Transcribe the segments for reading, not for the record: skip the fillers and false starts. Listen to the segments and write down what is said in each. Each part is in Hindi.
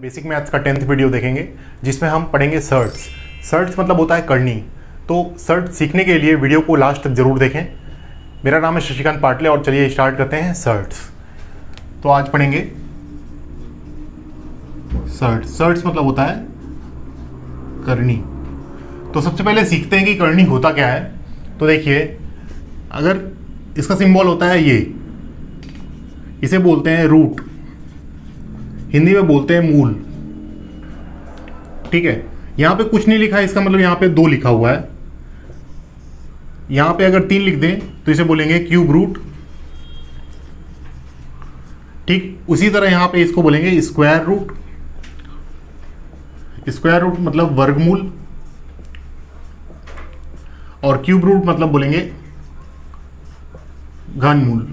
बेसिक मैथ्स का 10th वीडियो देखेंगे जिसमें हम पढ़ेंगे सर्ट्स। सर्ट्स मतलब होता है करनी। तो सर्ट सीखने के लिए वीडियो को लास्ट तक जरूर देखें। मेरा नाम है शशिकांत पाटले और चलिए स्टार्ट करते हैं सर्ट्स। तो आज पढ़ेंगे सर्ट्स। सर्ट्स मतलब होता है करनी। तो सबसे पहले सीखते हैं कि करनी होता क्या है। तो देखिए, अगर इसका सिंबल होता है ये, इसे बोलते हैं रूट, हिंदी में बोलते हैं मूल। ठीक है, यहां पे कुछ नहीं लिखा है, इसका मतलब यहां पे 2 लिखा हुआ है। यहां पे अगर 3 लिख दें तो इसे बोलेंगे क्यूब रूट। ठीक, उसी तरह यहां पे इसको बोलेंगे स्क्वायर रूट। स्क्वायर रूट मतलब वर्गमूल, और क्यूब रूट मतलब बोलेंगे घनमूल।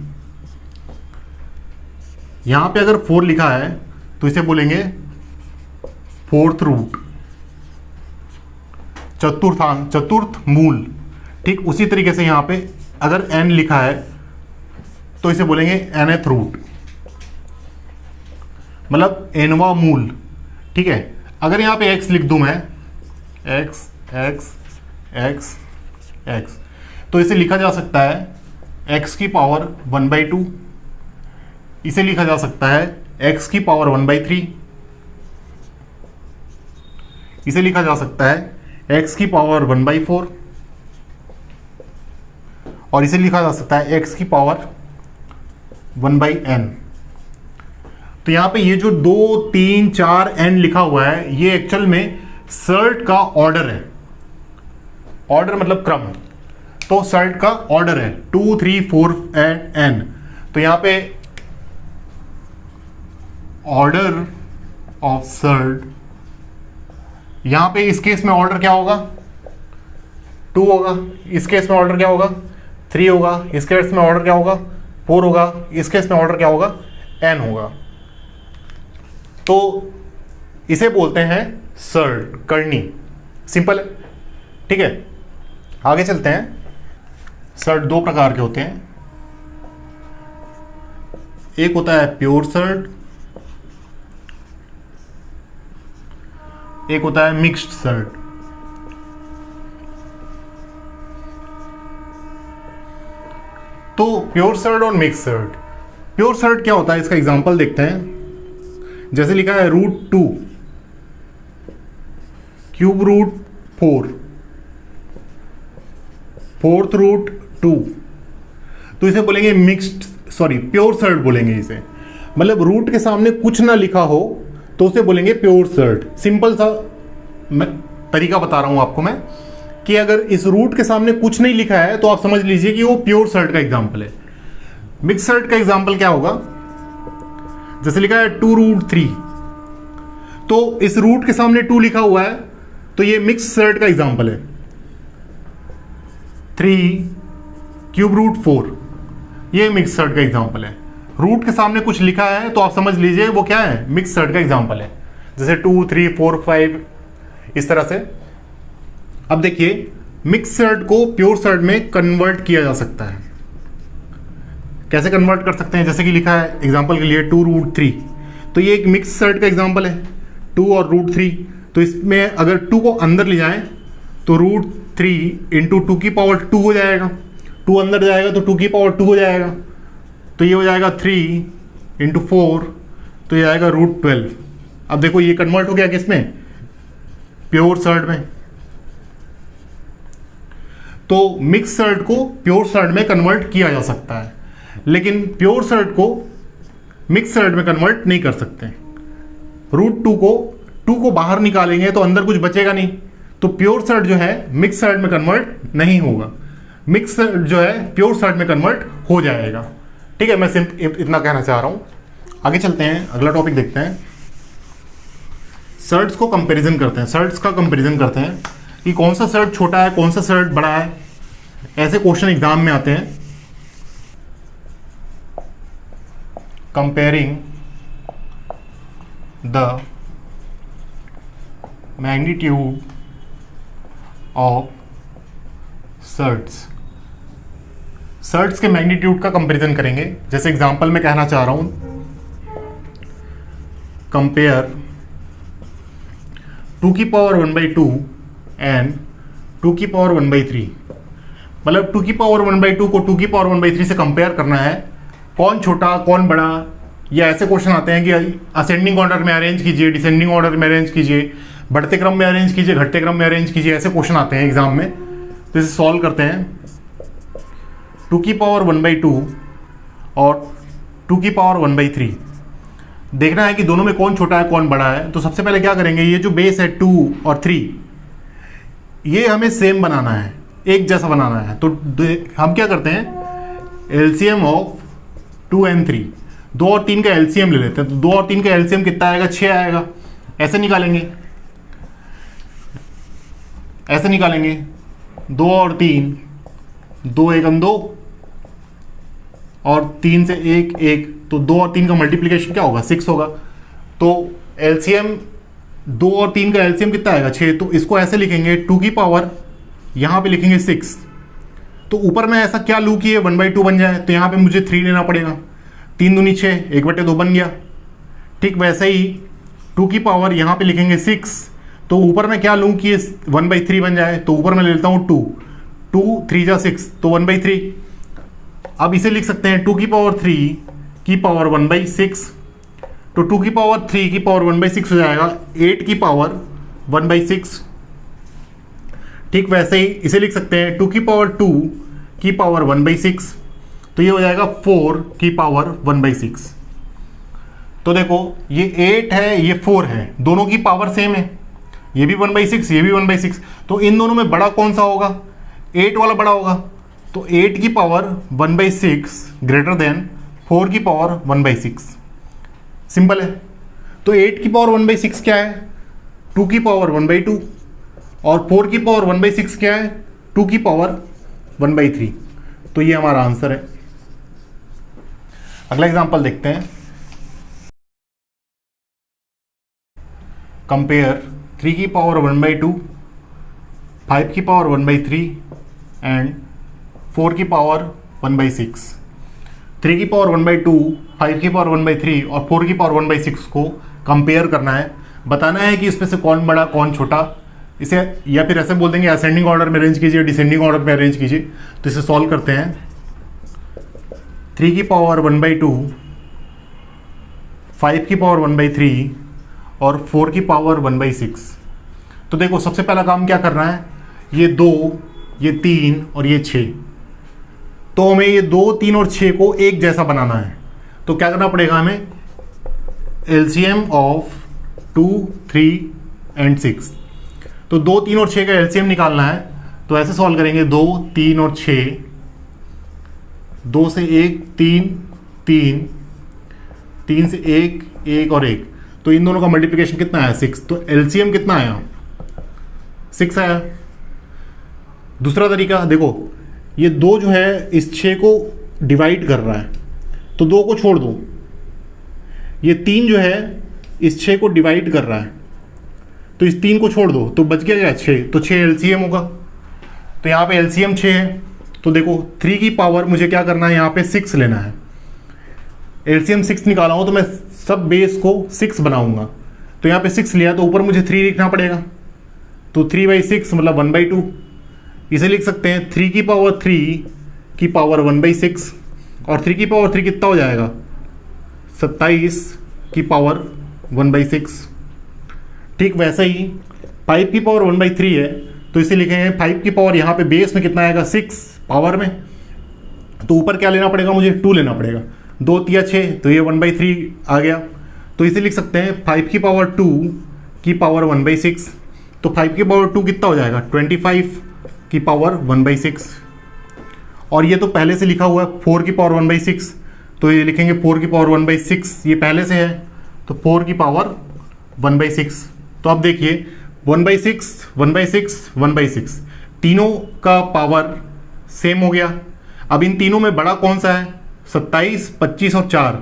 यहां पे अगर 4 लिखा है तो इसे बोलेंगे फोर्थ रूट, चतुर्थ मूल। ठीक, उसी तरीके से यहां पे अगर n लिखा है तो इसे बोलेंगे nth रूट, मतलब nवां मूल। ठीक है, अगर यहां पे x लिख दूं मैं, x x x x, तो इसे लिखा जा सकता है x की पावर 1/2। इसे लिखा जा सकता है x की पावर 1/3। इसे लिखा जा सकता है x की पावर 1/4, और इसे लिखा जा सकता है x की पावर 1/n। तो यहां पे ये जो 2 3 4 n लिखा हुआ है, ये एक्चुअल में सर्ट का ऑर्डर है। ऑर्डर मतलब क्रम। तो सर्ट का ऑर्डर है 2 3 4 एंड n। तो यहां पे ऑर्डर ऑफ सर्ट, यहां पे इस केस में ऑर्डर क्या होगा, 2 होगा। इस केस में ऑर्डर क्या होगा, 3 होगा। इस केस में ऑर्डर क्या होगा, 4 होगा। इस केस में ऑर्डर क्या होगा, n होगा। तो इसे बोलते हैं सर्ट, करनी। सिंपल है। ठीक है, आगे चलते हैं। सर्ट 2 प्रकार के होते हैं। एक होता है प्योर सर्ट, एक होता है मिक्स्ड सर्ट। तो प्योर सर्ट और मिक्स्ड सर्ट। प्योर सर्ट क्या होता है, इसका एग्जांपल देखते हैं। जैसे लिखा है √2 क्यूब रूट 4, फोर्थ रूट 2, तो इसे बोलेंगे प्योर सर्ट बोलेंगे इसे। मतलब रूट के सामने कुछ ना लिखा हो तो उसे बोलेंगे प्योर सर्ट। सिंपल सा तरीका बता रहा हूं आपको मैं, कि अगर इस रूट के सामने कुछ नहीं लिखा है तो आप समझ लीजिए कि वो प्योर सर्ट का एग्जांपल है। मिक्स सर्ट का एग्जांपल क्या होगा, जैसे लिखा है 2√3, तो इस रूट के सामने 2 लिखा हुआ है तो ये मिक्स सर्ट का एग्जांपल है। 3 क्यूब रूट 4, ये मिक्स सर्ट का एग्जांपल है। रूट के सामने कुछ लिखा है तो आप समझ लीजिए वो क्या है, मिक्स सर्ट का एग्जांपल है। जैसे 2 3 4 5 इस तरह से। अब देखिए, मिक्स सर्ट को प्योर सर्ट में कन्वर्ट किया जा सकता है। कैसे कन्वर्ट कर सकते हैं, जैसे कि लिखा है एग्जांपल के लिए 2√3, तो ये एक मिक्स सर्ट का एग्जांपल है, 2 और √3। तो इसमें अगर 2 को अंदर ले जाएं तो √3 इंटू 2 की पावर 2 हो जाएगा। 2 अंदर जाएगा तो 2 की पावर 2 हो जाएगा। तो ये हो जाएगा 3 इंटू 4, तो ये आएगा √12। अब देखो ये कन्वर्ट हो गया किसमें, प्योर सर्ट में। तो मिक्स सर्ट को प्योर सर्ट में कन्वर्ट किया जा सकता है, लेकिन प्योर सर्ट को मिक्स सर्ट में कन्वर्ट नहीं कर सकते। √2 को बाहर निकालेंगे तो अंदर कुछ बचेगा नहीं, तो प्योर सर्ट जो है मिक्स सर्ट में कन्वर्ट नहीं होगा। मिक्स सर्ट जो है प्योर सर्ट में कन्वर्ट हो जाएगा। ठीक है, मैं सिर्फ इतना कहना चाह रहा हूं। आगे चलते हैं, अगला टॉपिक देखते हैं। सर्ट्स को कंपैरिजन करते हैं। सर्ट्स का कंपैरिजन करते हैं कि कौन सा सर्ट छोटा है, कौन सा सर्ट बड़ा है। ऐसे क्वेश्चन एग्जाम में आते हैं। Comparing the magnitude of surds. Surds के मैग्नीट्यूड का कंपैरिजन करेंगे। जैसे एग्जांपल में कहना चाह रहा हूं, कंपेयर 2 की पावर 1/2 एंड 2 की पावर 1/3। मतलब 2 की पावर 1/2 को 2 की पावर 1/3 से कंपेयर करना है, कौन छोटा कौन बड़ा। या ऐसे क्वेश्चन आते हैं कि असेंडिंग ऑर्डर में अरेंज कीजिए, डिसेंडिंग ऑर्डर में अरेंज कीजिए, बढ़ते क्रम में अरेंज कीजिए, घटते क्रम में अरेंज कीजिए, ऐसे क्वेश्चन आते हैं एग्जाम में। तो इसे सॉल्व करते हैं। 2 की पावर 1/2 और 2 की पावर 1/3 देखना है कि दोनों में कौन छोटा है कौन बड़ा है। तो सबसे पहले क्या करेंगे, ये जो बेस है 2 और 3 ये हमें सेम बनाना है, एक जैसा बनाना है। तो हम क्या करते हैं, एलसीएम ऑफ 2 एंड 3, 2 और 3 का एलसीएम ले लेते हैं। तो 2 और 3 का एलसीएम कितना आएगा, 6 आएगा। ऐसे निकालेंगे, ऐसे निकालेंगे 2 और 3, 2 एकम 2 और 3 से 1 1, तो 2 और 3 का मल्टीप्लिकेशन क्या होगा, 6 होगा। तो एलसीएम 2 और 3 का एलसीएम कितना आएगा, 6। तो इसको ऐसे लिखेंगे 2 की पावर यहाँ पे लिखेंगे 6। तो ऊपर में ऐसा क्या लूँ कि ये 1/2 बन जाए, तो यहाँ पे मुझे 3 लेना पड़ेगा। 3 दूनी 6, 1/2 बन गया। ठीक वैसे ही 2 की पावर यहाँ पे लिखेंगे 6। तो ऊपर में क्या लूँ कि ये 1/3 बन जाए, तो ऊपर में ले लेता हूँ 2, 2 3 जा 6, तो 1/3। अब इसे लिख सकते हैं 2 की पावर 3 की पावर 1/6। तो 2 की पावर 3 की पावर 1/6 हो जाएगा 8 की पावर 1/6। ठीक वैसे ही इसे लिख सकते हैं 2 की पावर 2 की पावर 1/6, तो ये हो जाएगा 4 की पावर 1/6। तो देखो ये 8 है, ये 4 है, दोनों की पावर सेम है, ये भी 1/6 ये भी 1/6। तो इन दोनों में बड़ा कौन सा होगा, 8 वाला बड़ा होगा। तो 8 की पावर 1/6 ग्रेटर देन 4 की पावर 1/6। सिंपल है। तो 8 की पावर 1/6 क्या है, 2 की पावर 1/2, और 4 की पावर 1/6 क्या है, 2 की पावर 1/3। तो ये हमारा आंसर है। अगला एग्जांपल देखते हैं। कंपेयर 3 की पावर 1/2, 5 की पावर 1/3 एंड 4 की पावर 1/6। 3 की पावर 1/2, 5 की पावर 1/3 और 4 की पावर 1/6 को कंपेयर करना है। बताना है कि इसमें से कौन बड़ा कौन छोटा। इसे या फिर ऐसे बोल देंगे असेंडिंग ऑर्डर में अरेंज कीजिए, डिसेंडिंग ऑर्डर में अरेंज कीजिए। तो इसे सॉल्व करते हैं। 3 की पावर 1/2, 5 की पावर 1/3 और 4 की पावर 1/6। तो देखो सबसे पहला काम क्या करना है, ये 2, ये 3 और ये 6। तो हमें ये 2, 3 और 6 को एक जैसा बनाना है। तो क्या करना पड़ेगा हमें, एलसीएम ऑफ 2, 3 एंड 6। तो 2, 3 और 6 का एलसीएम निकालना है। तो ऐसे सॉल्व करेंगे 2, 3 और 6, 2 से 1 3, 3, 3 से 1 1 और 1। तो इन दोनों का मल्टीप्लिकेशन कितना आया, 6। तो एलसीएम कितना आया, 6 आया। दूसरा तरीका देखो, ये 2 जो है इस 6 को डिवाइड कर रहा है, तो 2 को छोड़ दो। ये 3 जो है इस 6 को डिवाइड कर रहा है, तो इस 3 को छोड़ दो, तो बच गया क्या, 6। तो 6 एलसीएम होगा। तो यहाँ पे एलसीएम 6 है। तो देखो 3 की पावर मुझे क्या करना है, यहाँ पे 6 लेना है। एलसीएम 6 निकाला हूँ तो मैं सब बेस को 6 बनाऊंगा। तो यहाँ पे 6 लिया तो ऊपर मुझे 3 लिखना पड़ेगा। तो 3/6 मतलब 1/2। इसे लिख सकते हैं 3 की पावर 3 की पावर 1/6, और 3 की पावर 3 कितना हो जाएगा, 27 की पावर 1/6। ठीक वैसे ही 5 की पावर 1/3 है, तो इसे लिखेंगे 5 की पावर यहाँ पे बेस में कितना आएगा, 6 पावर में। तो ऊपर क्या लेना पड़ेगा, मुझे 2 लेना पड़ेगा। 2 तिया 6, तो ये 1/3 आ गया। तो इसे लिख सकते हैं 5 की पावर 2 की पावर 1/6। तो 5 की पावर 2 कितना हो जाएगा, 25 की पावर 1/6। और ये तो पहले से लिखा हुआ है 4 की पावर 1/6, तो ये लिखेंगे 4 की पावर 1/6, ये पहले से है, तो 4 की पावर 1/6। तो अब देखिए 1/6 1/6 1/6 तीनों का पावर सेम हो गया। अब इन तीनों में बड़ा कौन सा है, 27, 25 और 4।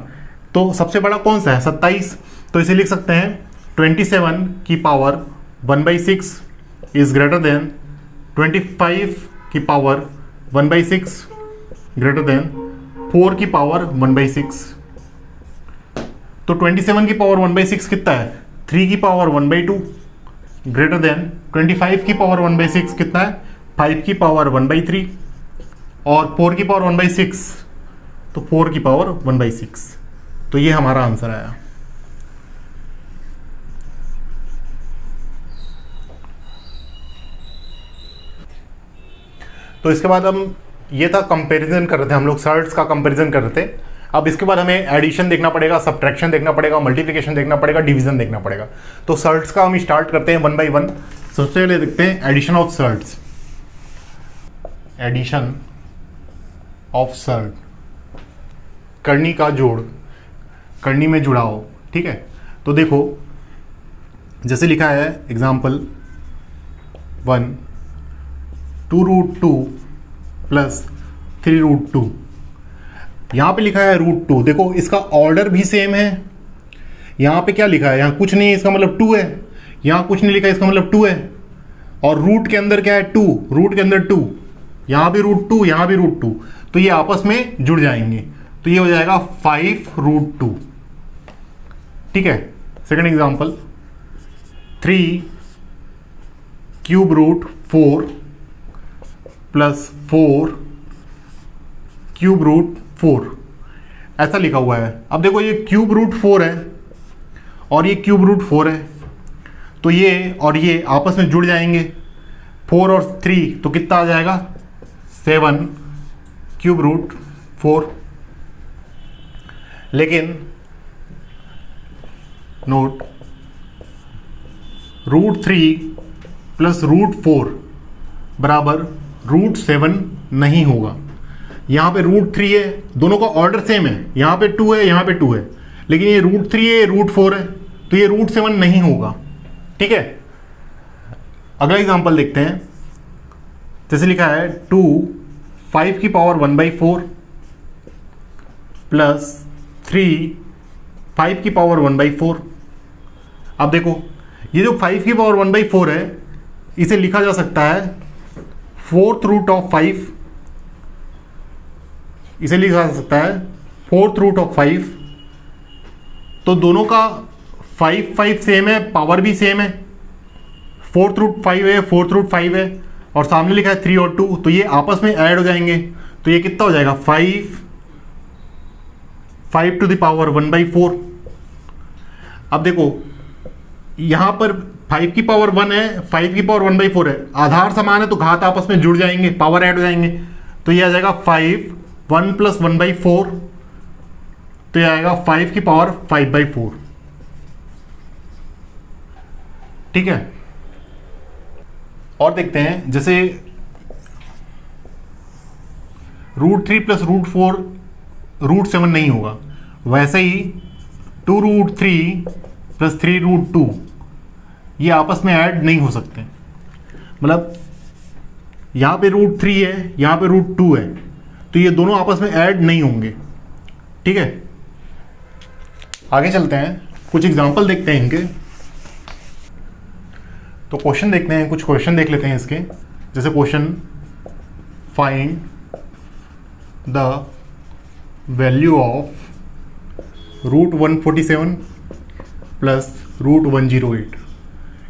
तो सबसे बड़ा कौन सा है, 27। तो इसे लिख सकते हैं 27 की पावर 1/6 इज ग्रेटर देन 25 की पावर 1/6 ग्रेटर देन 4 की पावर 1/6। तो 27 की पावर 1/6 कितना है, 3 की पावर 1/2 ग्रेटर देन 25 की पावर 1/6 कितना है, 5 की पावर 1/3 और 4 की पावर 1/6, तो 4 की पावर 1/6। तो ये हमारा आंसर आया। तो इसके बाद हम, ये था कंपैरिजन कर रहे थे हम लोग, सर्ट्स का कंपैरिजन कर रहे थे। अब इसके बाद हमें एडिशन देखना पड़ेगा, सब्ट्रैक्शन देखना पड़ेगा, मल्टीप्लिकेशन देखना पड़ेगा, डिवीजन देखना पड़ेगा। तो सर्ट्स का हम स्टार्ट करते हैं 1 बाई 1। सबसे पहले देखते हैं addition of surds. Addition of surd, करनी का जोड़, करनी में जुड़ाव, ठीक है। तो देखो जैसे लिखा है एग्जाम्पल 1, 2√2 प्लस 3√2। यहाँ पे लिखा है √2, देखो इसका ऑर्डर भी सेम है। यहाँ पे क्या लिखा है, यहाँ कुछ नहीं है, इसका मतलब 2 है। यहाँ कुछ नहीं लिखा है, इसका मतलब 2 है। और रूट के अंदर क्या है, 2, रूट के अंदर 2, यहाँ भी √2, यहाँ भी √2, तो ये आपस में जुड़ जाएंगे। तो ये हो जाएगा 5√2, ठीक है। Second example 3 cube root 4 plus 4 cube root 4, ऐसा लिखा हुआ है। अब देखो ये क्यूब रूट 4 है और ये क्यूब रूट 4 है, तो ये और ये आपस में जुड़ जाएंगे। 4 और 3 तो कितना आ जाएगा, 7 क्यूब रूट 4। लेकिन नोट, √3 प्लस √4 बराबर √7 नहीं होगा। यहाँ पे √3 है, दोनों का ऑर्डर सेम है, यहाँ पे 2 है, यहाँ पे 2 है, लेकिन ये √3 है, √4 है, तो ये √7 नहीं होगा, ठीक है। अगला एग्जांपल देखते हैं। जैसे लिखा है 2 5 की पावर 1/4 प्लस 3 5 की पावर 1/4। अब देखो ये जो 5 की पावर 1/4 है, इसे लिखा जा सकता है 4th रूट ऑफ 5, इसे लिखा जा सकता है 4th रूट ऑफ 5। तो दोनों का 5 5 सेम है, पावर भी सेम है, 4th रूट 5 है, 4th रूट 5 है, और सामने लिखा है 3 और 2, तो ये आपस में ऐड हो जाएंगे। तो ये कितना हो जाएगा, 5 टू द पावर 1/4। अब देखो यहाँ पर 5 की पावर 1 है, 5 की पावर 1/4 है, आधार समान है तो घात आपस में जुड़ जाएंगे, पावर ऐड हो जाएंगे। तो ये आ जाएगा 5 1 प्लस 1/4, तो ये आएगा 5 की पावर 5/4, ठीक है। और देखते हैं, जैसे √3 प्लस √4 √7 नहीं होगा, वैसे ही 2√3 प्लस 3√2 ये आपस में ऐड नहीं हो सकते। मतलब यहाँ पे √3 है, यहाँ पे √2 है, तो ये दोनों आपस में ऐड नहीं होंगे, ठीक है। आगे चलते हैं, कुछ एग्जांपल देखते हैं इनके। तो क्वेश्चन देखते हैं, कुछ क्वेश्चन देख लेते हैं इसके। जैसे question find the value of √147 plus √108।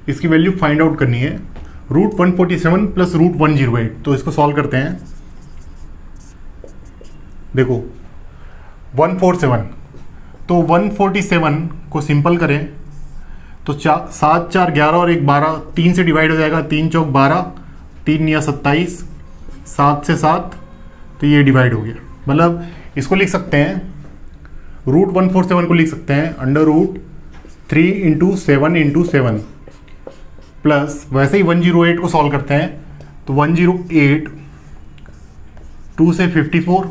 इसकी वैल्यू फाइंड आउट करनी है, √147 प्लस √108। तो इसको सॉल्व करते हैं। देखो 147, तो 147 को सिंपल करें तो 7 4 11 और 1 12, 3 से डिवाइड हो जाएगा, 3 चौक 12, 3 या 27, 7 से 7, तो ये डिवाइड हो गया। मतलब इसको लिख सकते हैं, √147 को लिख सकते हैं √3 × 7 × 7 प्लस, वैसे ही 108 को सॉल्व करते हैं तो 108, 2 से 54,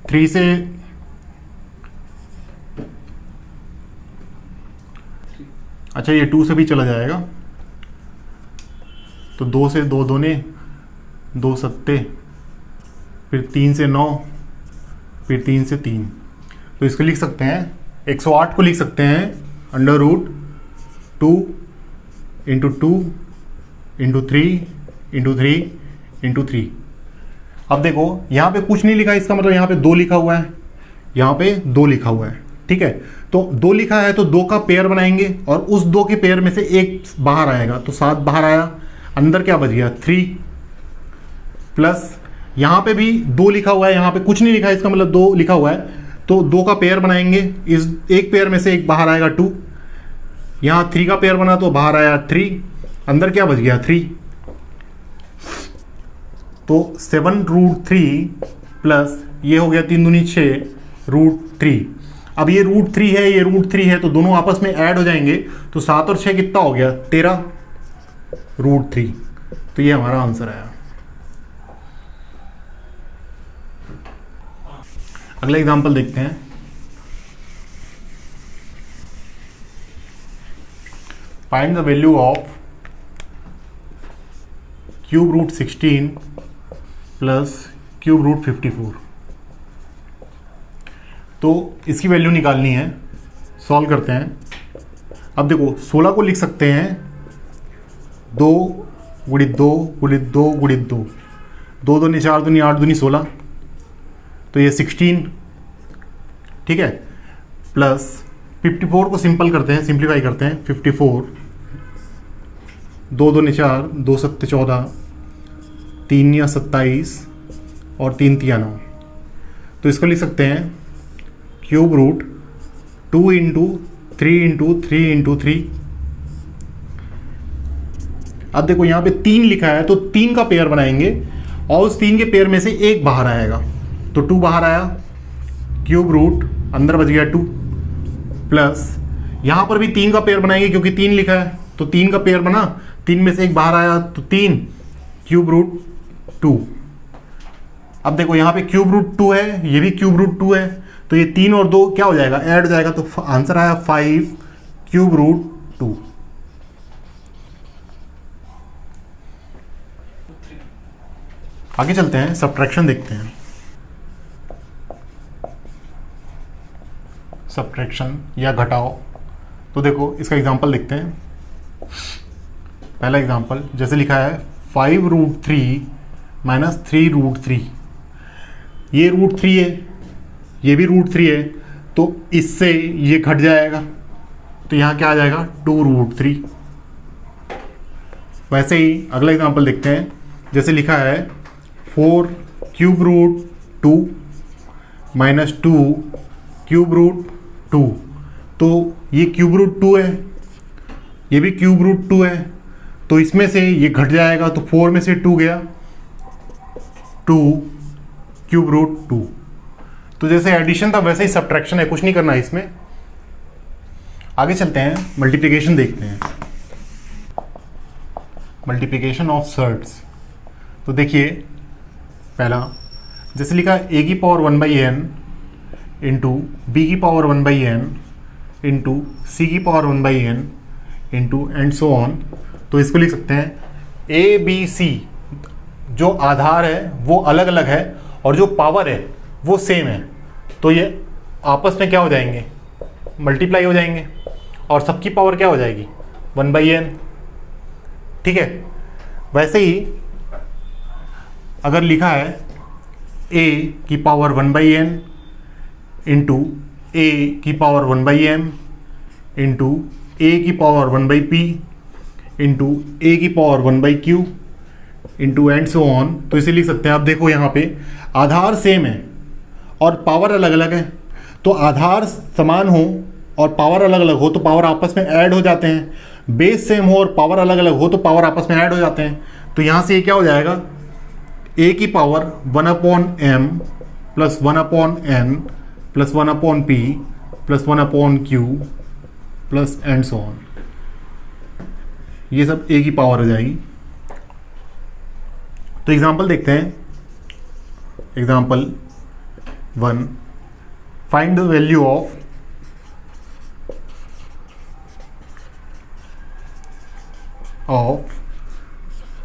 3 से अच्छा ये 2 से भी चला जाएगा, तो 2 से 2 दूने 2 सत्ते, फिर 3 से 9, फिर 3 से 3, तो इसको लिख सकते हैं 108 को लिख सकते हैं √2 × 2 × 3 × 3 × 3। अब देखो यहाँ पे कुछ नहीं लिखा है, इसका मतलब यहाँ पे 2 लिखा हुआ है, यहाँ पे 2 लिखा हुआ है, ठीक है, तो 2 लिखा है तो 2 का पेयर बनाएंगे और उस 2 के पेयर में से एक बाहर आएगा, तो 7 बाहर आया, अंदर क्या बच गया 3, प्लस यहाँ पे भी 2 लिखा हुआ है, यहाँ पे कुछ नहीं लिखा है, इसका मतलब 2 लिखा हुआ है, तो 2 का पेयर बनाएंगे, इस एक पेयर में से एक बाहर आएगा 2, यहाँ 3 का पेयर बना तो बाहर आया 3, अंदर क्या बच गया 3, तो 7√3 प्लस ये हो गया 3 दूनी 6 √3। अब ये √3 है, ये √3 है, तो दोनों आपस में ऐड हो जाएंगे, तो 7 और 6 कितना हो गया 13 √3। तो ये हमारा आंसर आया। अगला एग्जांपल देखते हैं। Find the value of cube root 16 plus cube root 54। तो इसकी वैल्यू निकालनी है, सॉल्व करते हैं। अब देखो 16 को लिख सकते हैं 2 गुणित 2 गुणित 2 गुणित 2, 2 दूनी 4 दूनी 8 दूनी 16, तो ये 16, ठीक है, प्लस 54 को सिंपल करते हैं, सिंप्लीफाई करते हैं, 54, 2 दूनी 4, 2 सत्ते 14, 3 या 27 और 3 तिया 9, तो इसको लिख सकते हैं cube root 2 into 3 into 3 into 3। अब देखो यहाँ पे 3 लिखा है तो 3 का पेयर बनाएंगे और उस 3 के पेयर में से एक बाहर आएगा, तो 2 बाहर आया, क्यूब रूट अंदर बच गया 2, प्लस यहाँ पर भी 3 का पेयर बनाएंगे क्योंकि 3 लिखा है, तो 3 का पेयर बना, 3 में से एक बाहर आया, तो 3 क्यूब रूट 2। अब देखो यहाँ पे क्यूब रूट 2 है, ये भी क्यूब रूट 2 है, तो ये 3 और 2 क्या हो जाएगा, ऐड हो जाएगा, तो आंसर आया 5 क्यूब रूट 2। आगे चलते हैं, सब्ट्रैक्शन देखते हैं। सब्ट्रैक्शन या घटाओ, तो देखो इसका एग्जांपल देखते हैं। पहला एग्जांपल जैसे लिखा है 5√3 माइनस 3√3, ये √3 है, ये भी √3 है, तो इससे ये घट जाएगा, तो यहाँ क्या आ जाएगा 2√3। वैसे ही अगला एग्जांपल देखते हैं, जैसे लिखा है 4 cube root 2 minus 2 cube root 2, तो ये क्यूब रूट 2 है, ये भी क्यूब रूट 2 है, तो इसमें से ये घट जाएगा, तो 4 में से 2 गया, 2 क्यूब रूट 2। तो जैसे एडिशन था वैसे ही सब्ट्रैक्शन है, कुछ नहीं करना है इसमें। आगे चलते हैं, मल्टीप्लिकेशन देखते हैं। मल्टीप्लिकेशन ऑफ सर्ट्स, तो देखिए पहला जैसे लिखा a की पावर 1/n इंटू बी की पावर 1/n इंटू सी की power 1/n into and so on, तो इसको लिख सकते हैं ए बी सी, जो आधार है वो अलग अलग है और जो पावर है वो सेम है, तो ये आपस में क्या हो जाएंगे, मल्टीप्लाई हो जाएंगे और सबकी पावर क्या हो जाएगी 1/n, ठीक है। वैसे ही अगर लिखा है a की पावर 1/n इंटू a की पावर 1/m इंटू a की पावर 1/p इंटू a की power 1/q into and so on, तो इसे लिख सकते हैं। आप देखो यहाँ पे आधार सेम है और पावर अलग अलग है, तो आधार समान हो और पावर अलग अलग हो तो पावर आपस में ऐड हो जाते हैं, बेस सेम हो और पावर अलग अलग हो तो पावर आपस में ऐड हो जाते हैं। तो यहाँ से ये क्या हो जाएगा, a की power 1/m plus 1/n plus 1/p plus 1/q plus and so on, ये सब a की पावर हो जाएगी। तो एग्जाम्पल देखते हैं। Example 1, find the value of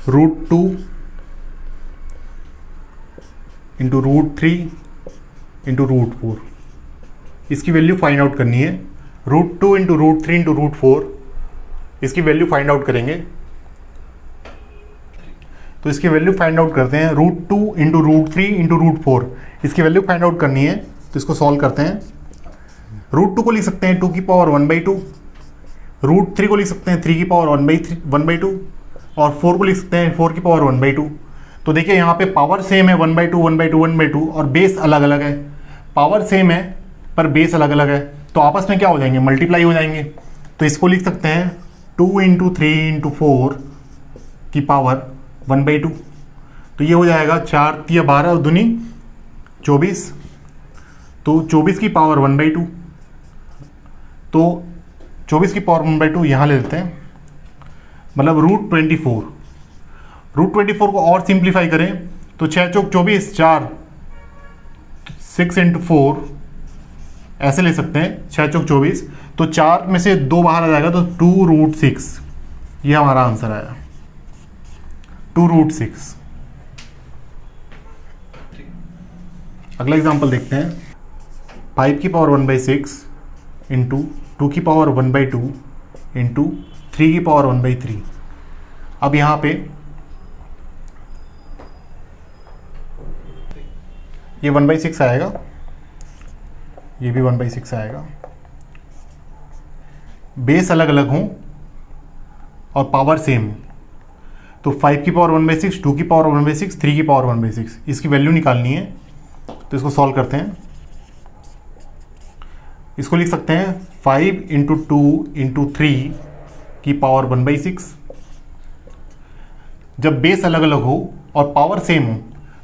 √2 into √3 into √4, इसकी वैल्यू फाइंड आउट करनी है। √2 इंटू √3 इंटू √4, इसकी वैल्यू फाइंड आउट करेंगे, तो इसकी वैल्यू फाइंड आउट करते हैं। √2 इंटू √3 इंटू √4, इसकी वैल्यू फाइंड आउट करनी है, तो इसको सॉल्व करते हैं। रूट 2 को लिख सकते हैं 2 की पावर 1/2, रूट 3 को लिख सकते हैं 3 की पावर 1/2 और 4 को लिख सकते हैं 4 की पावर 1/2। तो देखिए यहाँ पे पावर सेम है 1/2 1/2 1/2 और बेस अलग अलग है। पावर सेम है पर बेस अलग अलग है, तो आपस में क्या हो जाएंगे, मल्टीप्लाई हो जाएंगे। तो इसको लिख सकते हैं 2 × 3 × 4 की पावर 1/2। तो ये हो जाएगा 4 × 12 और दूनी 24, तो 24 की पावर 1/2। तो 24 की पावर 1/2 यहाँ ले लेते हैं, मतलब √24। √24 को और सिंप्लीफाई करें तो 6 चौक 24, 4 6 × 4 ऐसे ले सकते हैं, 6 चौक 24। तो 4 में से 2 बाहर आ जाएगा तो 2√6, ये हमारा आंसर आया 2√6। अगला एग्जांपल देखते हैं, 5 की पावर 1/6 इंटू 2 की पावर 1/2 इंटू 3 की पावर 1/3। अब यहाँ पे ये 1/6 आएगा, ये भी 1/6 आएगा। बेस अलग अलग हों और पावर सेम हो, तो 5 की पावर 1/6, 2 की पावर 1/6, 3 की पावर 1/6, इसकी वैल्यू निकालनी है। तो इसको सॉल्व करते हैं। इसको लिख सकते हैं 5 × 2 × 3 की पावर 1/6। जब बेस अलग अलग हो और पावर सेम हो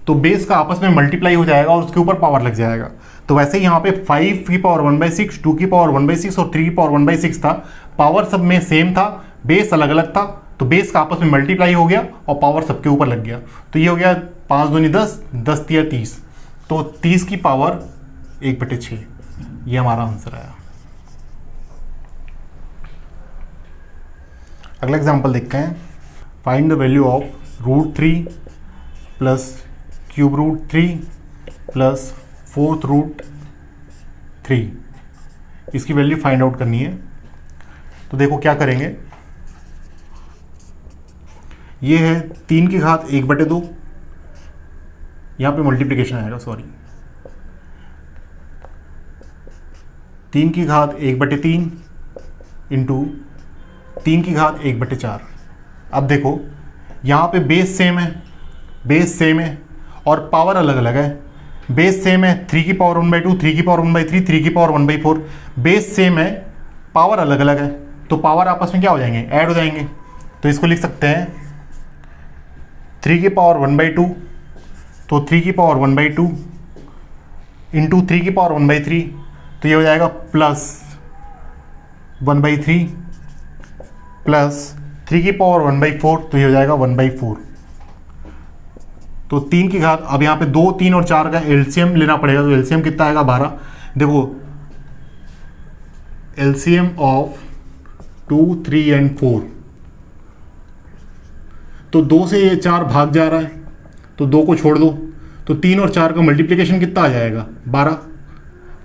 तो बेस का आपस में मल्टीप्लाई हो जाएगा और उसके ऊपर पावर लग जाएगा। तो वैसे ही यहाँ पे 5 की पावर 1/6, 2 की पावर 1/6 और 3 की पावर 1/6 था, पावर सब में सेम था, बेस अलग अलग था, तो बेस का आपस में मल्टीप्लाई हो गया और पावर सबके ऊपर लग गया। तो ये हो गया 5 दूनी 10, 10 × 30, तो 30 की पावर 1/6, ये हमारा आंसर आया। अगला एग्जांपल देखते हैं, find the value of √3 plus √3 plus 4th √3। इसकी वैल्यू फाइंड आउट करनी है। तो देखो क्या करेंगे, ये है 3 की घात 1/2, यहाँ पे मल्टीप्लिकेशन आएगा, सॉरी, 3 की घात 1/3 इंटू 3 की घात 1/4। अब देखो यहाँ पे बेस सेम है, बेस सेम है और पावर अलग अलग है। बेस सेम है 3 की पावर 1/2, 3 की पावर 1/3, 3 की पावर 1/4। बेस सेम है, पावर अलग अलग है, तो पावर आपस में क्या हो जाएंगे, ऐड हो जाएंगे। तो इसको लिख सकते हैं 3 की पावर 1/2, तो 3 की पावर 1/2 इंटू 3 की पावर 1/3, तो ये हो जाएगा प्लस 1/3 प्लस 3 की पावर 1/4, तो ये हो जाएगा 1/4। तो 3 की घात, अब यहाँ पे 2, 3 और 4 का एलसीएम लेना पड़ेगा, तो एलसीएम कितना आएगा 12। देखो एलसीएम ऑफ 2, 3 एंड 4, तो 2 से ये 4 भाग जा रहा है, तो 2 को छोड़ दो, तो 3 और 4 का मल्टीप्लिकेशन कितना आ जाएगा 12,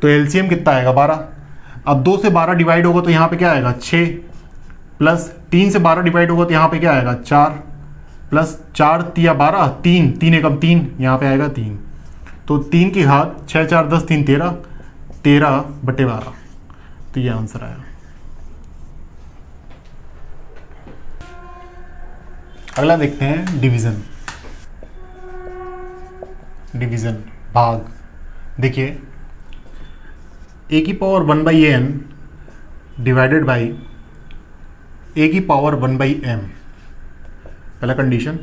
तो एलसीएम कितना आएगा 12। अब 2 से 12 डिवाइड होगा तो यहाँ पे क्या आएगा 6, प्लस 3 से 12 डिवाइड होगा तो यहाँ पे क्या आएगा 4, प्लस 4 × 12, 3, 3 एकम 3, यहाँ पे आएगा 3। तो 3 की घात 6, 4, 10, 3, 13, 13/12, तो ये आंसर आया। अगला देखते हैं डिवीजन। डिवीजन भाग, देखिए a की power 1/n divided by a की पावर 1/m। पहला कंडीशन,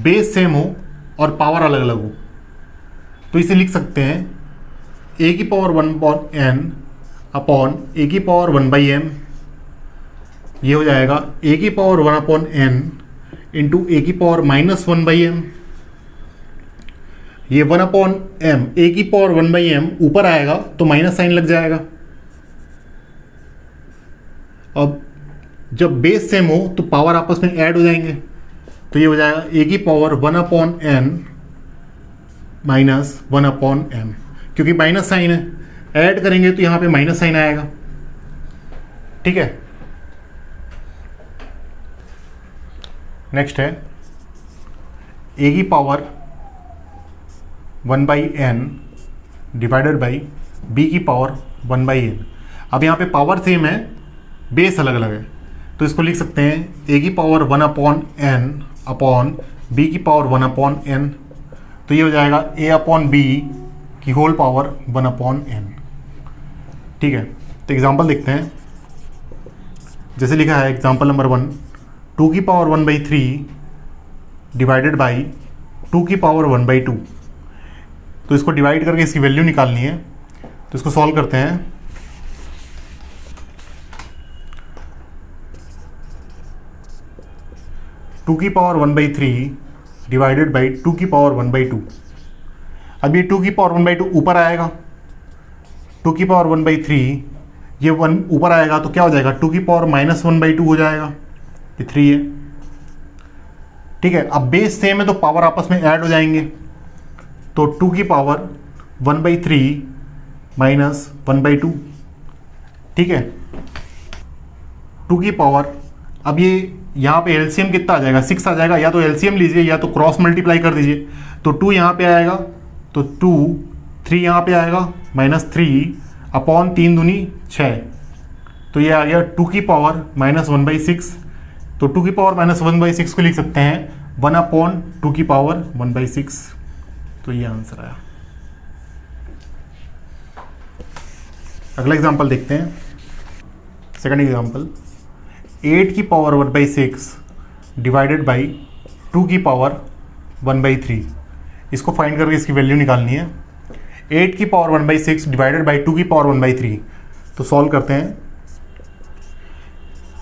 बेस सेम हो और पावर अलग अलग हो, तो इसे लिख सकते हैं a की पावर 1/n अपॉन a की पावर 1/m। ये हो जाएगा a की पावर 1/n इंटू a की पावर -1/m। ये 1/m, a की पावर 1/m ऊपर आएगा तो माइनस साइन लग जाएगा। अब जब बेस सेम हो तो पावर आपस में ऐड हो जाएंगे, तो ये हो जाएगा a की पावर 1/n माइनस 1/m, क्योंकि माइनस साइन है, ऐड करेंगे तो यहाँ पे माइनस साइन आएगा। ठीक है, नेक्स्ट है a की power 1/n divided by b की पावर 1 बाई एन। अब यहाँ पे पावर सेम है, बेस अलग अलग है, तो इसको लिख सकते हैं ए की power 1 upon n upon b की पावर 1 अपॉन एन। तो ये हो जाएगा ए अपॉन बी की होल पावर 1 अपॉन एन। ठीक है, तो एग्जाम्पल देखते हैं। जैसे लिखा है एग्जाम्पल नंबर 1, 2 की पावर 1 बाई 3 डिवाइडेड बाई 2 की पावर 1 बाई 2। तो इसको डिवाइड करके इसकी वैल्यू निकालनी है, तो इसको सॉल्व करते हैं। टू की पावर 1 बाई 3 डिवाइडेड बाई 2 की पावर 1 बाई 2। अब ये 2 की पावर 1 बाई 2 ऊपर आएगा, 2 की पावर 1 बाई 3 ये 1 ऊपर आएगा तो क्या हो जाएगा, 2 की पावर माइनस 1 बाई 2 हो जाएगा, ये 3 है। ठीक है, अब बेस सेम है तो पावर आपस में ऐड हो जाएंगे, तो 2 की पावर 1 बाई 3 माइनस 1 बाई 2। ठीक है, 2 की पावर, अब ये यहाँ पे एलसीएम कितना आ जाएगा, 6 आ जाएगा, या तो एलसीएम लीजिए या तो क्रॉस मल्टीप्लाई कर दीजिए। तो 2 यहाँ पे आएगा, तो 2, 3 यहाँ पे आएगा, माइनस 3 अपॉन 3 दूनी 6, तो ये आ गया 2 की पावर माइनस 1 बाई 6। तो 2 की पावर माइनस 1 बाई 6 को लिख सकते हैं 1 अपॉन 2 की पावर 1 बाई 6। तो ये आंसर आया। अगला एग्जांपल देखते हैं, सेकंड एग्जांपल, 8 की पावर 1 बाई 6 डिवाइडेड बाई 2 की पावर 1 बाई 3। इसको फाइंड करके इसकी वैल्यू निकालनी है। 8 की पावर 1 बाई 6 डिवाइडेड बाई 2 की पावर 1 बाई 3। तो सॉल्व करते हैं।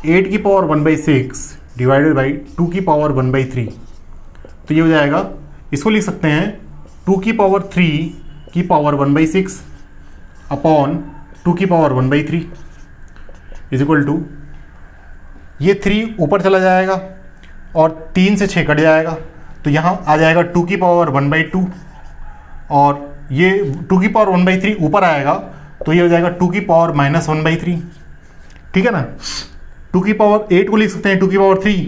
8 की पावर 1 बाई 6 डिवाइडेड बाई 2 की पावर 1 बाई 3, तो ये हो जाएगा, इसको लिख सकते हैं 2 की पावर 3 की पावर 1 बाई 6 अपॉन 2 की power 1 by 3 is equal to, ये 3 ऊपर चला जाएगा और 3 से 6 कट जाएगा, तो यहाँ आ जाएगा 2 की पावर 1 बाई 2, और ये 2 की पावर 1 बाई 3 ऊपर आएगा तो ये हो जाएगा 2 की पावर माइनस 1 बाई 3। ठीक है ना, 2 की पावर 8 को लिख सकते हैं 2 की पावर 3।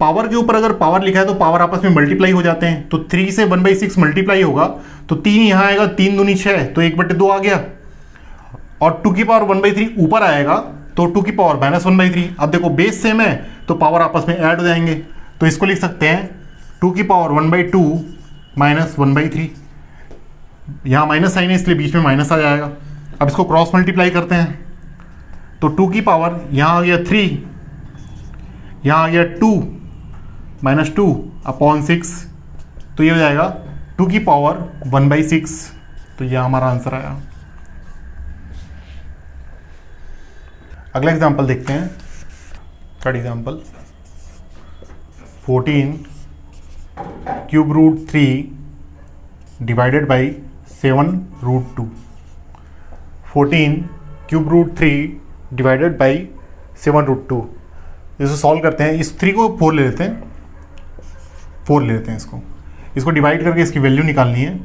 पावर के ऊपर अगर पावर लिखा है तो पावर आपस में मल्टीप्लाई हो जाते हैं, तो 3 से 1 बाई 6 मल्टीप्लाई होगा, तो 3 यहाँ आएगा, 3 दूनी 6, तो 1/2 आ गया, और 2 की पावर 1 बाई 3 ऊपर आएगा तो 2 की पावर माइनस 1 बाई 3। अब देखो बेस सेम है तो पावर आपस में ऐड हो जाएंगे, तो इसको लिख सकते हैं 2 की पावर 1 बाई 2 माइनस 1 बाई 3। यहाँ माइनस साइन है इसलिए बीच में माइनस आ जाएगा। अब इसको क्रॉस मल्टीप्लाई करते हैं, तो 2 की पावर यहाँ आ गया 3, यहाँ आ गया 2 माइनस 2 अपॉन 6, तो ये हो जाएगा 2 की पावर 1 बाई 6। तो यह हमारा आंसर आया। अगला एग्जांपल देखते हैं, third example, 14 cube root 3 divided by 7 root 2। 14 cube root 3 divided by 7 root 2। इसको सॉल्व करते हैं, इस 3 को 4 ले लेते हैं, 4 ले लेते हैं इसको डिवाइड करके इसकी वैल्यू निकालनी है।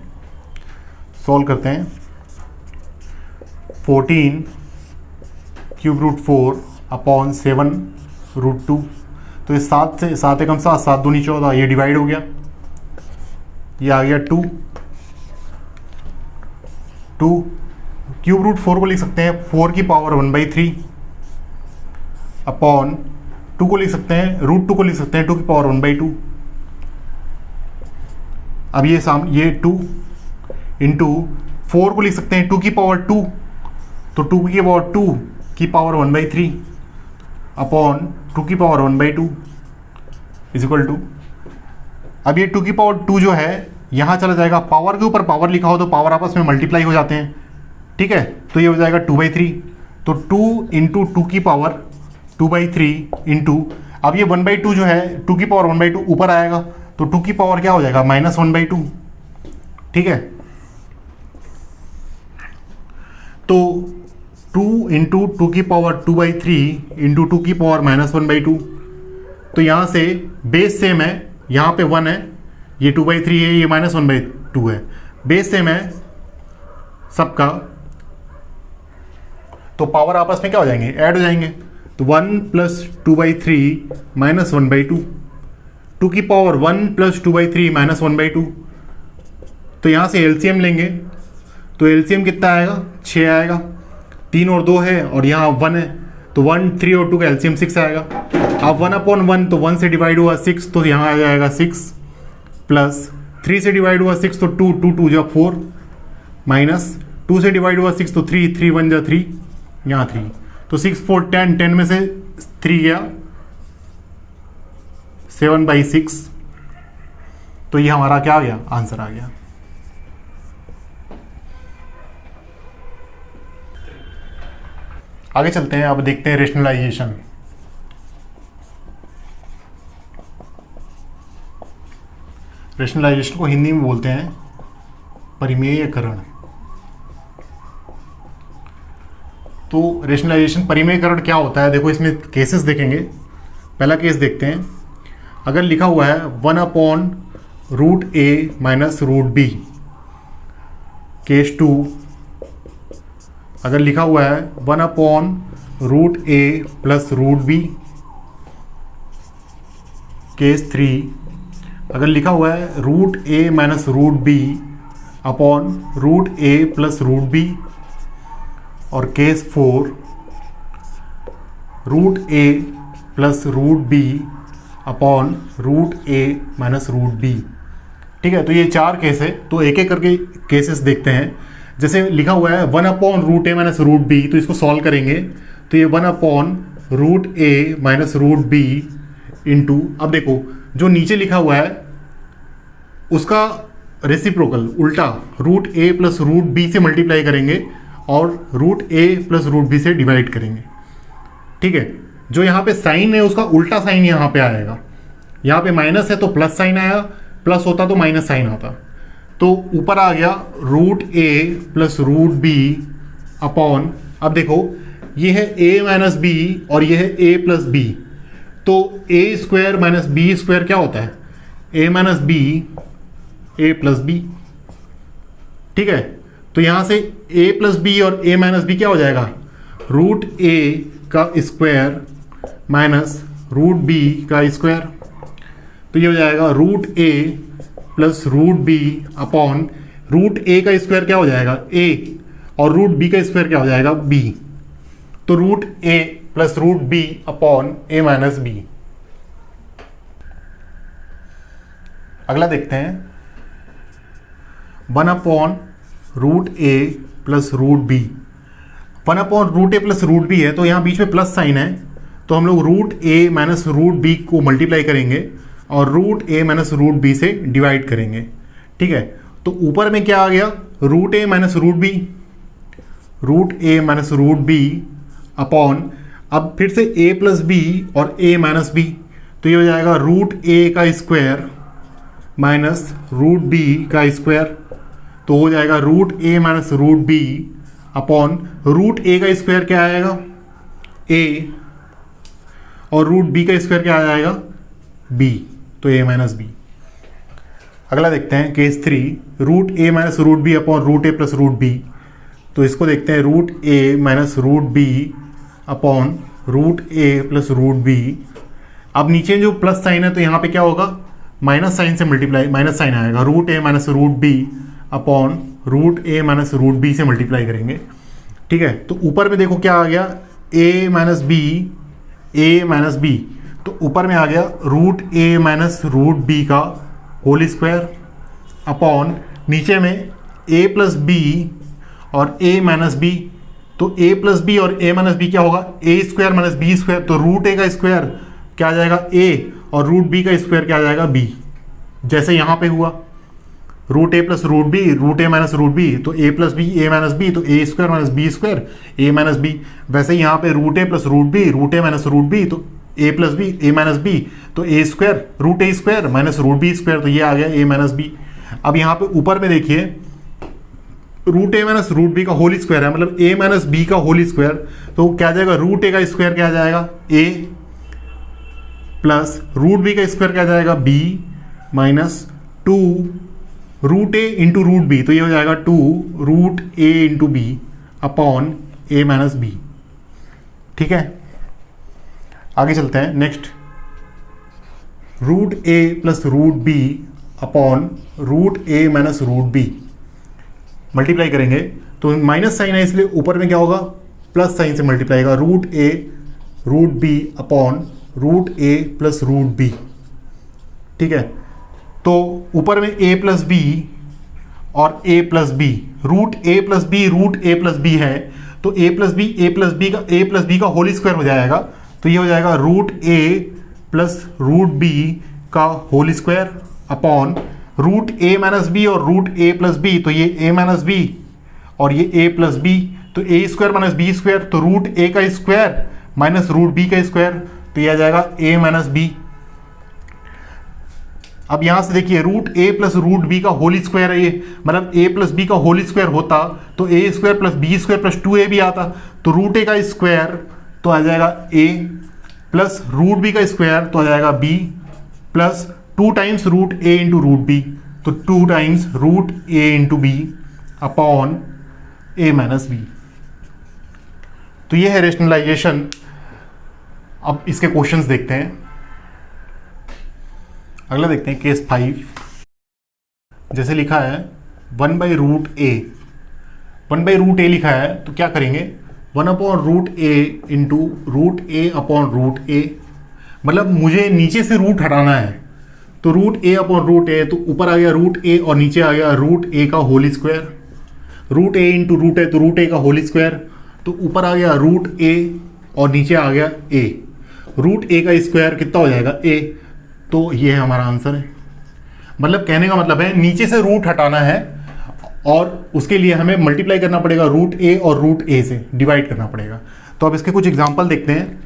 सॉल्व करते हैं, 14 क्यूब रूट 4 अपॉन 7 रूट 2। तो ये 7 से 7 एकम 7, 7 दूनी 14, ये डिवाइड हो गया, ये आ गया 2 क्यूब रूट 4 को लिख सकते हैं 4 की पावर 1 बाई 3 अपॉन 2 को लिख सकते हैं, रूट 2 को लिख सकते हैं 2 की पावर 1 बाई 2। अब ये 2 इंटू 4 को लिख सकते हैं 2 की पावर 2, तो 2 की पावर 2 की पावर 1 बाई 3 अपॉन 2 की power 1 by 2 is equal to, अब ये 2 की पावर 2 जो है यहाँ चला जाएगा, पावर के ऊपर पावर लिखा हो तो पावर आपस में मल्टीप्लाई हो जाते हैं। ठीक है, तो ये हो जाएगा 2 बाई 3, तो 2 इंटू 2 की पावर 2 बाई 3 इंटू, अब ये 1 बाई 2 जो है 2 की पावर 1 बाई 2 ऊपर आएगा, तो 2 की पावर क्या हो जाएगा, माइनस 1 बाई 2। ठीक है, तो 2 इंटू 2 की पावर 2 बाई 3 इंटू 2 की पावर माइनस 1 बाई 2। तो यहाँ से बेस सेम है, यहाँ पे 1 है, ये 2 बाई 3 है, ये माइनस 1 बाई 2 है, बेस सेम है सबका, तो पावर आपस में क्या हो जाएंगे, ऐड हो जाएंगे। तो 1 प्लस 2 बाई 3 माइनस 1 बाई 2, 2 की power 1 plus 2 by 3 minus 1 by 2। तो यहाँ से एलसीएम लेंगे, तो एलसीएम कितना आएगा, 6 आएगा, 3 और 2 है और यहाँ 1 है, तो 1, 3 और 2 का एलसीएम 6 आएगा। अब 1/1 तो 1 से डिवाइड हुआ 6, तो यहाँ आ जाएगा 6 प्लस 3 से डिवाइड हुआ 6 तो 2, 2 2 जा 4 माइनस 2 से डिवाइड हुआ 6 तो 3, 3 1 जा 3, यहाँ 3, तो 6 4 10, 10 में से 3 गया 7/6, तो ये हमारा क्या आ गया, आंसर आ गया। आगे चलते हैं, अब देखते हैं रेशनलाइजेशन। रेशनलाइजेशन को हिंदी में बोलते हैं परिमेयकरण। तो रेशनलाइजेशन परिमेयकरण क्या होता है, देखो इसमें केसेस देखेंगे। पहला केस देखते हैं, अगर लिखा हुआ है 1/√a माइनस √b। केस 2, अगर लिखा हुआ है 1/√a प्लस √b। केस 3, अगर लिखा हुआ है √a minus √b upon √a plus √b। और case 4, √a plus √b upon √a minus √b। ठीक है, तो ये 4 केस है, तो एक एक करके केसेस देखते हैं। जैसे लिखा हुआ है 1/√a माइनस √b, तो इसको सॉल्व करेंगे तो ये 1/√a माइनस √b इंटू, अब देखो जो नीचे लिखा हुआ है उसका रेसिप्रोकल उल्टा √a प्लस √b से मल्टीप्लाई करेंगे और √a प्लस √b से डिवाइड करेंगे। ठीक है, जो यहाँ पे साइन है उसका उल्टा साइन यहाँ पे आएगा। यहाँ पे माइनस है तो प्लस साइन आया, प्लस होता तो माइनस साइन आता, तो ऊपर आ गया √a प्लस √b अपॉन, अब देखो ये है a माइनस b और ये है a प्लस b, तो a square minus b square क्या होता है, a minus b a plus b। ठीक है, तो यहाँ से a प्लस b और a माइनस b क्या हो जाएगा, √a का स्क्वायर माइनस √b का स्क्वायर, तो ये हो जाएगा √a plus √b upon √a का स्क्वायर क्या हो जाएगा a और √b का स्क्वायर क्या हो जाएगा b, तो √a plus √b upon a minus b। अगला देखते हैं 1/√a plus √b। 1/√a plus √b है, तो यहाँ बीच में प्लस साइन है, तो हम लोग √a माइनस √b को मल्टीप्लाई करेंगे और √a माइनस √b से डिवाइड करेंगे। ठीक है, तो ऊपर में क्या आ गया, √a minus √b, √a minus √b upon, अब फिर से a प्लस b और a माइनस b, तो ये हो जाएगा √a का स्क्वायर माइनस √b का स्क्वायर, तो हो जाएगा √a minus √b upon √a का स्क्वायर क्या आएगा a और √b का स्क्वायर क्या आ जाएगा b, तो a माइनस b। अगला देखते हैं case 3, √a minus √b upon √a plus √b, तो इसको देखते हैं √a minus √b upon √a plus √b। अब नीचे जो प्लस साइन है तो यहाँ पे क्या होगा, माइनस साइन से मल्टीप्लाई, माइनस साइन आएगा, √a minus √b upon √a minus √b से मल्टीप्लाई करेंगे। ठीक है, तो ऊपर में देखो क्या आ गया, a माइनस b, तो ऊपर में आ गया √a माइनस √b का होल स्क्वायर अपॉन नीचे में a प्लस b और a माइनस b, तो a प्लस बी और a माइनस बी क्या होगा, a square minus b square, तो √a का स्क्वायर क्या आ जाएगा a और √b का स्क्वायर क्या आ जाएगा b, जैसे यहाँ पे हुआ √a plus √b, √a minus √b, तो a plus b a minus b, तो a square minus b square a minus b। वैसे यहाँ पे √a plus √b, √a minus √b, तो a plus b a minus b, तो a square √a square minus √b square, तो ये आ गया a माइनस b। अब यहाँ पे ऊपर में देखिए √a माइनस √b का होल स्क्वायर है, मतलब a माइनस b का होल स्क्वायर, तो क्या आ जाएगा, √a का स्क्वायर क्या आ जाएगा a प्लस √b का स्क्वायर क्या आ जाएगा b minus 2 √a into √b, तो ये हो जाएगा 2 √a into b upon a minus b। ठीक है, आगे चलते हैं next, √a plus √b upon √a minus √b multiply करेंगे, तो माइनस साइन है इसलिए ऊपर में क्या होगा प्लस साइन से मल्टीप्लाई होगा, root A root B upon root A plus root B. ठीक है, तो ऊपर में a प्लस बी और a plus B, root a plus B root a plus B है, तो a प्लस बी का होल स्क्वायर हो जाएगा, तो ये हो जाएगा root a plus root B का whole square upon root a minus B और रूट a प्लस बी, तो ये a माइनस बी और ये a प्लस बी, तो a square minus b square, तो रूट a का स्क्वायर माइनस रूट b का स्क्वायर, तो ये आ जाएगा a माइनस बी। अब यहां से देखिए root a plus root B का होल स्क्वायर है ये, मतलब a प्लस बी का होल स्क्वायर होता तो a square plus b square plus 2a भी आता, तो रूट a का स्क्वायर तो आ जाएगा a प्लस रूट बी का स्क्वायर तो आ जाएगा b plus 2 times root a into root b, तो 2 times root a into b upon a minus b. तो ये है रेशनलाइजेशन। अब इसके क्वेश्चंस देखते हैं। अगला देखते हैं केस 5। जैसे लिखा है 1 by root A, 1 by root A लिखा है, तो क्या करेंगे 1 upon root A into root A upon root A, मतलब मुझे नीचे से रूट हटाना है, तो root A upon root A, तो ऊपर आ गया रूट ए और नीचे आ गया रूट ए का whole square, root A into root A, तो रूट ए का होल स्क्वायर, तो ऊपर आ गया रूट ए और नीचे आ गया ए, रूट ए का स्क्वायर कितना हो जाएगा ए, तो ये है हमारा आंसर है। मतलब कहने का मतलब है नीचे से रूट हटाना है और उसके लिए हमें मल्टीप्लाई करना पड़ेगा रूट ए और रूट ए से डिवाइड करना पड़ेगा। तो अब इसके कुछ एग्जांपल देखते हैं।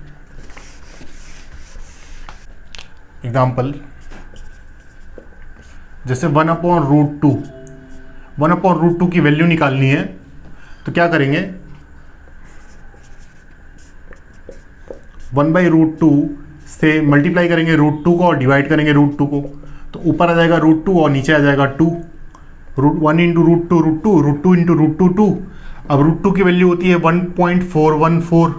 एग्जांपल जैसे 1 अपॉन रूट 2, 1 अपॉन रूट 2 की वैल्यू निकालनी है, तो क्या करेंगे 1 बाई रूट 2 से मल्टीप्लाई करेंगे रूट 2 को और डिवाइड करेंगे रूट 2 को, तो ऊपर आ जाएगा रूट 2 और नीचे आ जाएगा 2, root 1 into root 2 root 2, root 2 into root 2 2। अब रूट 2 की वैल्यू होती है 1.414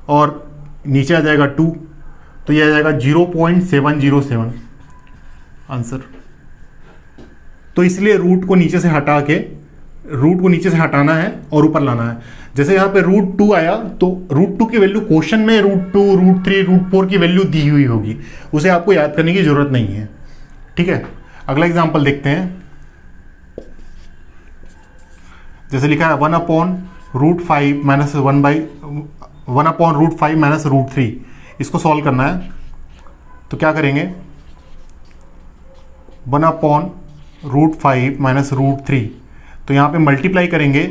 और नीचे आ जाएगा 2, तो ये आ जाएगा 0.707 आंसर। तो इसलिए रूट को नीचे से हटाना है और ऊपर लाना है। जैसे यहाँ पे रूट 2 आया, तो रूट 2 की वैल्यू क्वेश्चन में रूट 2 रूट 3 रूट 4 की वैल्यू दी हुई होगी, उसे आपको याद करने की जरूरत नहीं है। ठीक है, अगला एग्जांपल देखते हैं। जैसे लिखा है 1 upon root 5 minus 1 upon root 5 minus root 3, इसको सॉल्व करना है, तो क्या करेंगे 1 अपॉन रूट 5 माइनस रूट 3, तो यहाँ पे मल्टीप्लाई करेंगे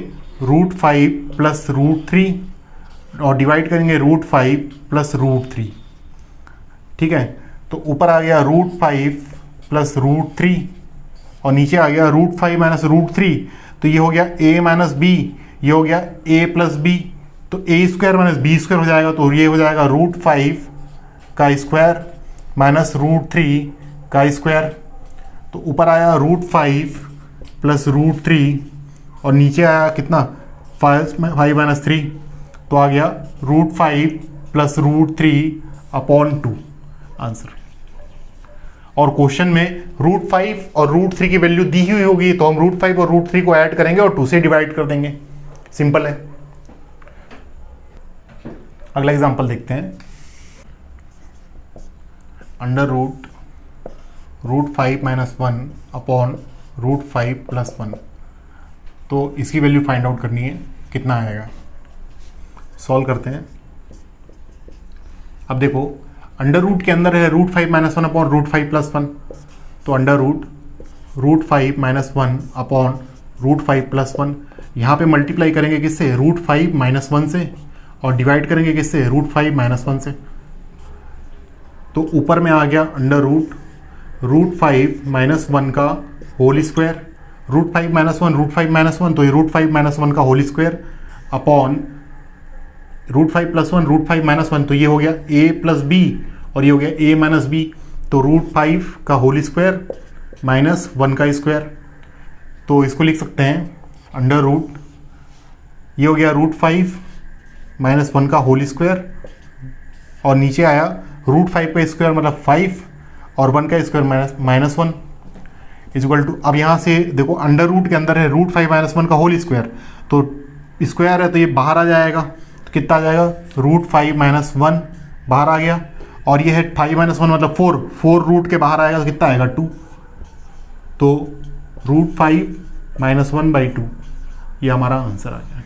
रूट 5 प्लस रूट 3 और डिवाइड करेंगे रूट 5 प्लस रूट 3। ठीक है, तो ऊपर आ गया रूट 5 प्लस रूट 3 और नीचे आ गया रूट 5 माइनस रूट 3, तो ये हो गया a माइनस बी, ये हो गया a प्लस बी, तो a square minus b square हो जाएगा, तो ये हो जाएगा रूट 5 का स्क्वायर माइनस रूट 3 का स्क्वायर, तो ऊपर आया रूट 5 प्लस रूट 3 और नीचे आया कितना 5 माइनस 3, तो आ गया root 5 plus root 3 upon 2 answer. और क्वेश्चन में रूट 5 और रूट 3 की वैल्यू दी हुई होगी, तो हम रूट 5 और रूट 3 को ऐड करेंगे और 2 से डिवाइड कर देंगे, सिंपल है। अगला एग्जांपल देखते हैं। Under root 5 minus 1 upon root 5 plus 1, तो इसकी वैल्यू फाइंड आउट करनी है, कितना आएगा, सॉल्व करते हैं। अब देखो अंडर रूट के अंदर है root 5 minus 1 upon root 5 plus 1, तो under root 5 minus 1 upon root 5 plus 1, यहाँ पे मल्टीप्लाई करेंगे किससे रूट 5 माइनस 1 से और डिवाइड करेंगे किससे रूट 5 माइनस 1 से, तो ऊपर में आ गया अंडर रूट 5 माइनस 1 का होल स्क्वायर, रूट 5 माइनस 1 तो ये रूट 5 माइनस 1 का whole square upon root 5 plus 1 root 5 minus 1, तो ये हो गया a प्लस बी और ये हो गया a माइनस बी, तो रूट 5 का होल स्क्वायर माइनस 1 का स्क्वायर, तो इसको लिख सकते हैं अंडर रूट, ये हो गया रूट 5 माइनस 1 का होल स्क्वायर और नीचे आया रूट 5 का स्क्वायर मतलब 5 और 1 का स्क्वायर माइनस 1 इक्वल टू, अब यहाँ से देखो अंडर रूट के अंदर है रूट 5 माइनस 1 का होल स्क्वायर, तो स्क्वायर है तो ये बाहर आ जाएगा, तो कितना आ जाएगा, √5 - 1 बाहर आ गया, और ये है 5 - 1 मतलब 4, 4 रूट के बाहर आएगा तो कितना आएगा 2, तो √5 - 1/2 ये हमारा आंसर आ गया।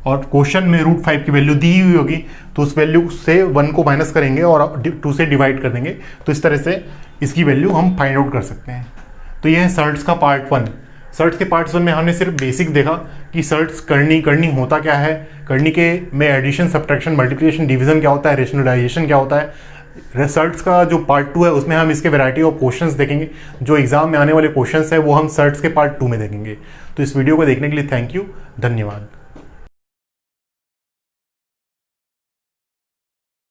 और क्वेश्चन में √5 की वैल्यू दी हुई होगी तो उस वैल्यू से 1 को माइनस करेंगे और 2 से डिवाइड कर देंगे, तो इस तरह से इसकी वैल्यू हम फाइंड आउट कर सकते हैं। तो ये है सर्ट्स का पार्ट 1। सर्ट्स के पार्ट 1 में हमने सिर्फ बेसिक देखा कि सर्ट्स करनी होता क्या है, करनी के में एडिशन, सब्ट्रैक्शन, मल्टीप्लिकेशन, डिवीजन क्या होता है, रेशनलाइजेशन क्या होता है। सर्ट्स का जो पार्ट 2 है उसमें हम इसके वैरायटी ऑफ क्वेश्चंस देखेंगे, जो एग्जाम में आने वाले क्वेश्चंस है वो हम सर्ट्स के पार्ट 2 में देखेंगे। तो इस वीडियो को देखने के लिए थैंक यू, धन्यवाद।